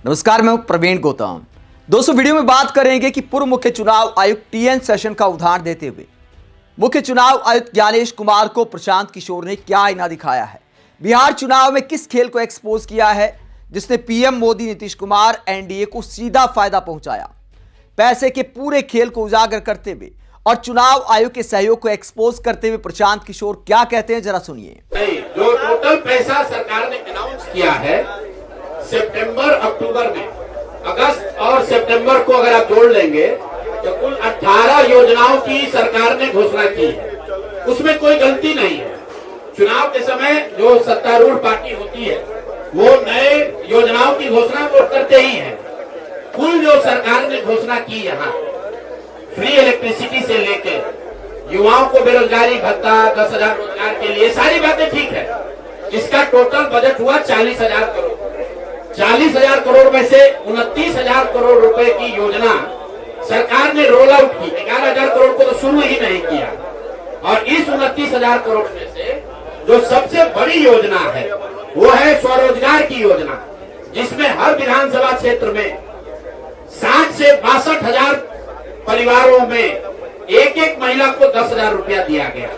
नमस्कार, मैं हूं प्रवीण गौतम। दोस्तों, वीडियो में बात करेंगे कि पूर्व मुख्य चुनाव आयुक्त टीएन सेशन का उदाहरण देते हुए मुख्य चुनाव आयुक्त ज्ञानेश कुमार को प्रशांत किशोर ने क्या आईना दिखाया है। बिहार चुनाव में किस खेल को एक्सपोज किया है जिसने पीएम मोदी, नीतीश कुमार, एनडीए को सीधा फायदा पहुंचाया। पैसे के पूरे खेल को उजागर करते हुए और चुनाव आयोग के सहयोग को एक्सपोज करते हुए प्रशांत किशोर क्या कहते हैं, जरा सुनिए। जो टोटल पैसा सरकार ने अनाउंस किया है सितंबर, अक्टूबर में, अगस्त और सितंबर को अगर आप जोड़ लेंगे तो कुल 18 योजनाओं की सरकार ने घोषणा की है। उसमें कोई गलती नहीं है। चुनाव के समय जो सत्तारूढ़ पार्टी होती है वो नए योजनाओं की घोषणा वो करते ही है। कुल जो सरकार ने घोषणा की यहाँ फ्री इलेक्ट्रिसिटी से लेके युवाओं को बेरोजगारी भत्ता, 10,000 रोजगार के लिए, सारी बातें ठीक है। इसका टोटल बजट हुआ 40,000 करोड़। 40,000 करोड़ में से 29,000 करोड़ रुपए की योजना सरकार ने रोल आउट की। 11,000 करोड़ को तो शुरू ही नहीं किया। और इस 29,000 करोड़ में से जो सबसे बड़ी योजना है वो है स्वरोजगार की योजना, जिसमें हर विधानसभा क्षेत्र में 60 से 62,000 परिवारों में एक एक महिला को 10,000 रुपया दिया गया।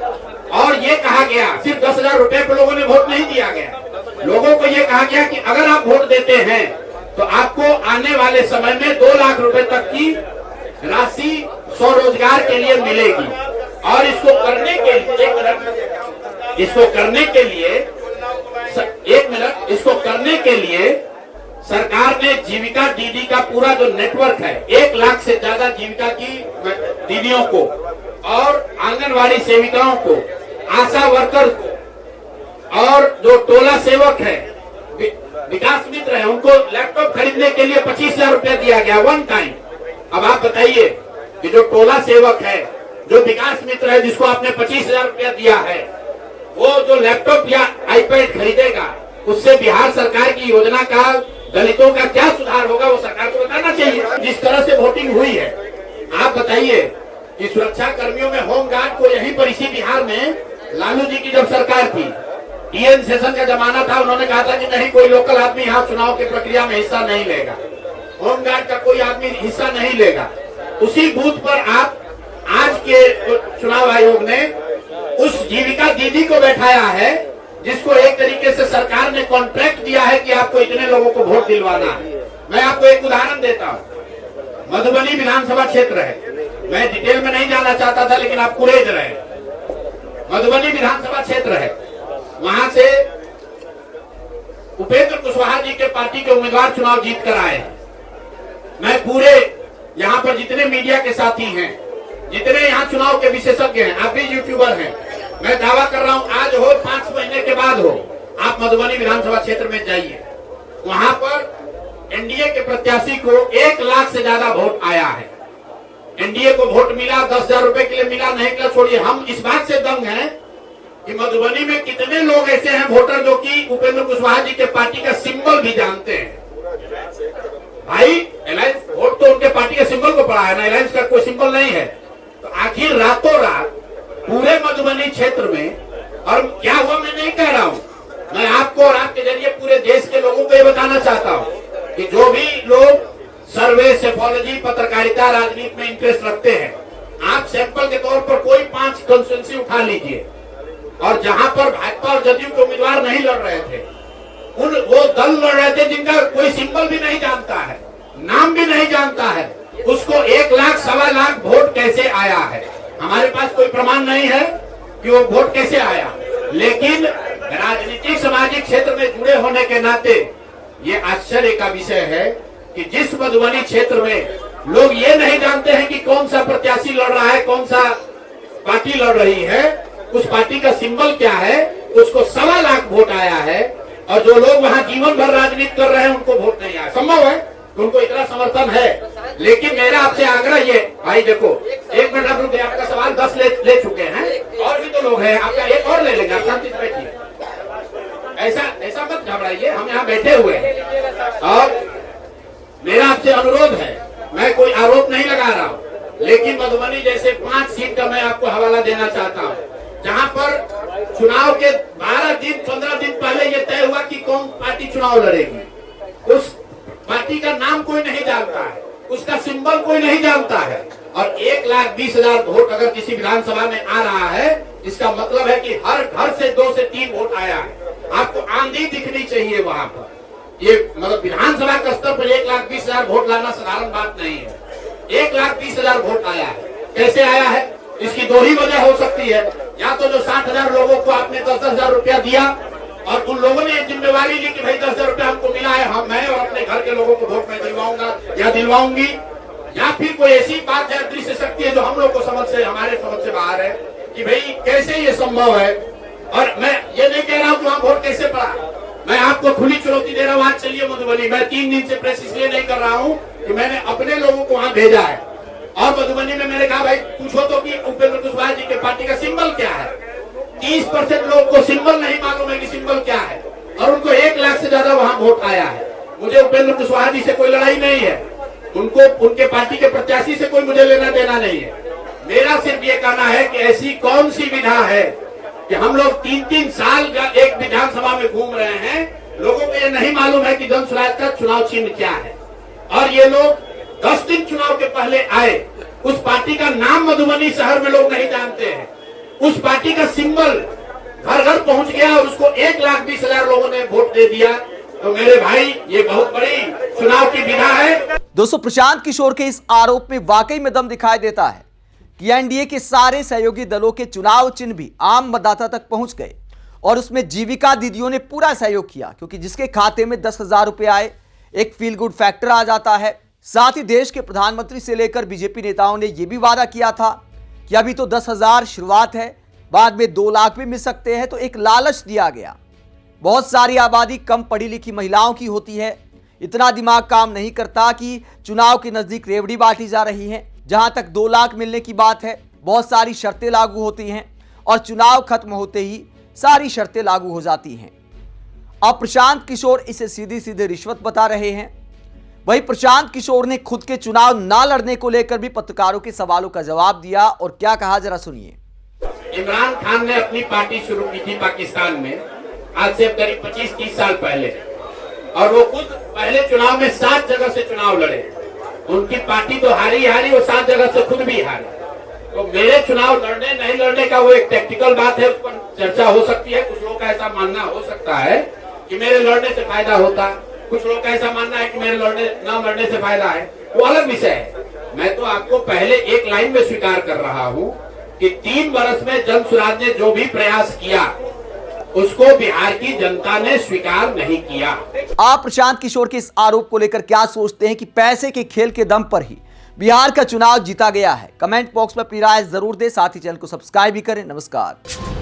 और ये कहा गया, सिर्फ 10,000 रुपए को लोगों ने वोट नहीं दिया गया, लोगों को ये कहा गया कि अगर आप वोट देते हैं तो आपको आने वाले समय में 2 लाख रुपए तक की राशि स्वरोजगार के लिए मिलेगी। और इसको करने के लिए सरकार ने जीविका दीदी का पूरा जो नेटवर्क है, 1 लाख से ज्यादा जीविका की दीदियों को और आंगनवाड़ी सेविकाओं को, आशा वर्कर को और जो टोला सेवक है, विकास मित्र है, उनको लैपटॉप खरीदने के लिए 25,000 रुपया दिया गया वन टाइम। अब आप बताइए कि जो टोला सेवक है, जो विकास मित्र है, जिसको आपने 25,000 रुपया दिया है, वो जो लैपटॉप या आईपैड खरीदेगा, उससे बिहार सरकार की योजना का दलितों का क्या सुधार होगा, वो सरकार को बताना चाहिए। जिस तरह से वोटिंग हुई है, आप बताइए कि सुरक्षा कर्मियों में होमगार्ड को यहीं पर इसी बिहार में लालू जी की जब सरकार थी, टीएन सेशन का जमाना था, उन्होंने कहा था कि नहीं, कोई लोकल आदमी यहाँ चुनाव की प्रक्रिया में हिस्सा नहीं लेगा, होमगार्ड का कोई आदमी हिस्सा नहीं लेगा। उसी बूथ पर आप आज के चुनाव आयोग ने उस जीविका दीदी को बैठाया है, जिसको एक तरीके से सरकार ने कॉन्ट्रैक्ट दिया है कि आपको इतने लोगों को वोट दिलवाना है। मैं आपको एक उदाहरण देता हूँ। मधुबनी विधानसभा क्षेत्र है, मैं डिटेल में नहीं जाना चाहता था, लेकिन आप कुरेद रहे। मधुबनी विधानसभा क्षेत्र है, वहां से उपेंद्र कुशवाहा जी के पार्टी के उम्मीदवार चुनाव जीत कर आए। मैं पूरे यहाँ पर जितने मीडिया के साथी हैं, जितने यहाँ चुनाव के विशेषज्ञ हैं, आप भी यूट्यूबर हैं, मैं दावा कर रहा हूँ आज हो 5 महीने के बाद हो, आप मधुबनी विधानसभा क्षेत्र में जाइए। वहां पर एनडीए के प्रत्याशी को 1 लाख से ज्यादा वोट आया है। एनडीए को वोट मिला, 10,000 रुपए के लिए मिला, नहीं मिला छोड़िए। हम इस बात से दंग हैं कि मधुबनी में कितने लोग ऐसे हैं वोटर जो कि उपेंद्र कुशवाहा जी के पार्टी का सिंबल भी जानते हैं। भाई अलायंस वोट तो उनके पार्टी के सिंबल को पड़ा है ना, अलायंस का कोई सिंबल नहीं है। तो आखिर रातों रात पूरे मधुबनी क्षेत्र में, और क्या हुआ मैं नहीं कह रहा हूँ, मैं आपको और आपके जरिए पूरे देश के लोगों को ये बताना चाहता हूँ कि जो भी लोग सर्वे, सेफोलॉजी, पत्रकारिता, राजनीति में इंटरेस्ट रखते हैं, आप सैंपल के तौर पर कोई 5 कंस्टिट्यूएंसी उठा लीजिए, और जहां पर भाजपा और जदयू के उम्मीदवार नहीं लड़ रहे थे, वो दल लड़ रहे थे जिनका कोई सिंबल भी नहीं जानता है, नाम भी नहीं जानता है, उसको 1 लाख, 1.25 लाख वोट कैसे आया है? हमारे पास कोई प्रमाण नहीं है कि वो वोट कैसे आया, लेकिन राजनीतिक सामाजिक क्षेत्र में जुड़े होने के नाते ये आश्चर्य का विषय है कि जिस मधुबनी क्षेत्र में लोग ये नहीं जानते हैं कि कौन सा प्रत्याशी लड़ रहा है, कौन सा पार्टी लड़ रही है, उस पार्टी का सिंबल क्या है, उसको 1.25 लाख वोट आया है। और जो लोग वहां जीवन भर राजनीति कर रहे हैं उनको वोट नहीं आया। संभव है उनको इतना समर्थन है, लेकिन मेरा आपसे आग्रह ये, भाई देखो, 1 मिनट आप रुकिए, आपका सवाल 10 ले चुके हैं, और भी तो लोग हैं, आपका एक और ले लेंगे, आप शांति से बैठिए, ऐसा मत घबराइए, हम यहाँ बैठे हुए हैं। और मेरा आपसे अनुरोध है, मैं कोई आरोप नहीं लगा रहा हूँ, लेकिन मधुबनी जैसे 5 सीट का मैं आपको हवाला देना चाहता हूँ, जहाँ पर चुनाव के 12 दिन 15 दिन पहले ये तय हुआ कि कौन पार्टी चुनाव लड़ेगी। उस पार्टी का नाम कोई नहीं जानता है, उसका सिंबल कोई नहीं जानता है, और 1,20,000 वोट अगर किसी विधानसभा में आ रहा है, इसका मतलब है कि हर घर से 2 से 3 वोट आया है। आपको आंधी दिखनी चाहिए वहां पर। ये मतलब विधानसभा के स्तर पर 1,20,000 वोट लाना साधारण बात नहीं है। 1,20,000 वोट आया है। कैसे आया है? इसकी 2 ही वजह हो सकती है। या तो जो 60,000 लोगों को आपने 10,000 रुपया दिया और उन लोगों ने जिम्मेवारी ली कि भाई 10,000 रुपया हमको मिला है, हम मैं और अपने घर के लोगों को वोट में दिलवाऊंगा या दिलवाऊंगी, या फिर कोई ऐसी बात है, दृश्य शक्ति है जो हम लोग को हमारे समझ से बाहर है कि भाई कैसे ये संभव है। और मैं ये नहीं कह रहा हूँ कि वहां वोट कैसे पड़ा, मैं आपको खुली चुनौती दे रहा हूँ। आज चलिए मधुबनी, मैं 3 दिन से प्रेस इसलिए नहीं कर रहा हूँ कि मैंने अपने लोगों को वहां भेजा है, और मधुबनी में मैंने कहा भाई पूछो तो कि उपेंद्र कुशवाहा जी के पार्टी का सिंबल क्या है। 30% लोग को सिंबल नहीं मालूम है कि सिंबल क्या है, और उनको 1 लाख से ज्यादा वहां वोट आया है। मुझे उपेंद्र कुशवाहा जी से कोई लड़ाई नहीं है, उनको उनके पार्टी के प्रत्याशी से कोई मुझे लेना देना नहीं है। मेरा सिर्फ ये कहना है कि ऐसी कौन सी विधा है कि हम लोग 3-3 साल एक विधानसभा में घूम रहे हैं, लोगों को ये नहीं मालूम है कि जन स्वराज का चुनाव चिन्ह क्या है, और ये लोग 10 दिन चुनाव के पहले आए। उस पार्टी का नाम मधुबनी शहर में लोग नहीं जानते हैं, उस पार्टी का सिंबल घर घर पहुंच गया और उसको 1,20,000 लोगों ने वोट दे दिया। तो मेरे भाई, ये बहुत बड़ी चुनाव की विधा है। दोस्तों, प्रशांत किशोर के इस आरोप में वाकई में दम दिखाई देता है कि एनडीए के सारे सहयोगी दलों के चुनाव चिन्ह भी आम मतदाता तक पहुंच गए, और उसमें जीविका दीदियों ने पूरा सहयोग किया, क्योंकि जिसके खाते में 10,000 रुपए आए, एक फील गुड फैक्टर आ जाता है। साथ ही देश के प्रधानमंत्री से लेकर बीजेपी नेताओं ने यह भी वादा किया था कि अभी तो 10,000 शुरुआत है, बाद में 2 लाख भी मिल सकते हैं, तो एक लालच दिया गया। बहुत सारी आबादी कम पढ़ी लिखी महिलाओं की होती है, इतना दिमाग काम नहीं करता कि चुनाव के नजदीक रेवड़ी बांटी जा रही है। जहां तक 2 लाख मिलने की बात है, बहुत सारी शर्तें लागू होती हैं, और चुनाव खत्म होते ही सारी शर्तें लागू हो जाती हैं। अब प्रशांत किशोर इसे सीधी सीधे रिश्वत बता रहे हैं। वहीं प्रशांत किशोर ने खुद के चुनाव ना लड़ने को लेकर भी पत्रकारों के सवालों का जवाब दिया, और क्या कहा जरा सुनिए। इमरान खान ने अपनी पार्टी शुरू की थी पाकिस्तान में, आज से करीब 25-30 साल पहले, और वो खुद पहले चुनाव में 7 जगह से चुनाव लड़े। उनकी पार्टी तो हारी, वो 7 जगह से खुद भी हारे। तो मेरे चुनाव लड़ने नहीं लड़ने का वो एक टेक्निकल बात है, उस पर चर्चा हो सकती है। कुछ लोगों का ऐसा मानना हो सकता है कि मेरे लड़ने से फायदा होता, कुछ लोगों का ऐसा मानना है कि मेरे ना लड़ने से फायदा है, वो अलग विषय है। मैं तो आपको पहले एक लाइन में स्वीकार कर रहा हूँ कि 3 वर्ष में जन स्वराज ने जो भी प्रयास किया, उसको बिहार की जनता ने स्वीकार नहीं किया। आप प्रशांत किशोर के इस आरोप को लेकर क्या सोचते हैं कि पैसे के खेल के दम पर ही बिहार का चुनाव जीता गया है? कमेंट बॉक्स में अपनी राय जरूर दें, साथ ही चैनल को सब्सक्राइब भी करें। नमस्कार।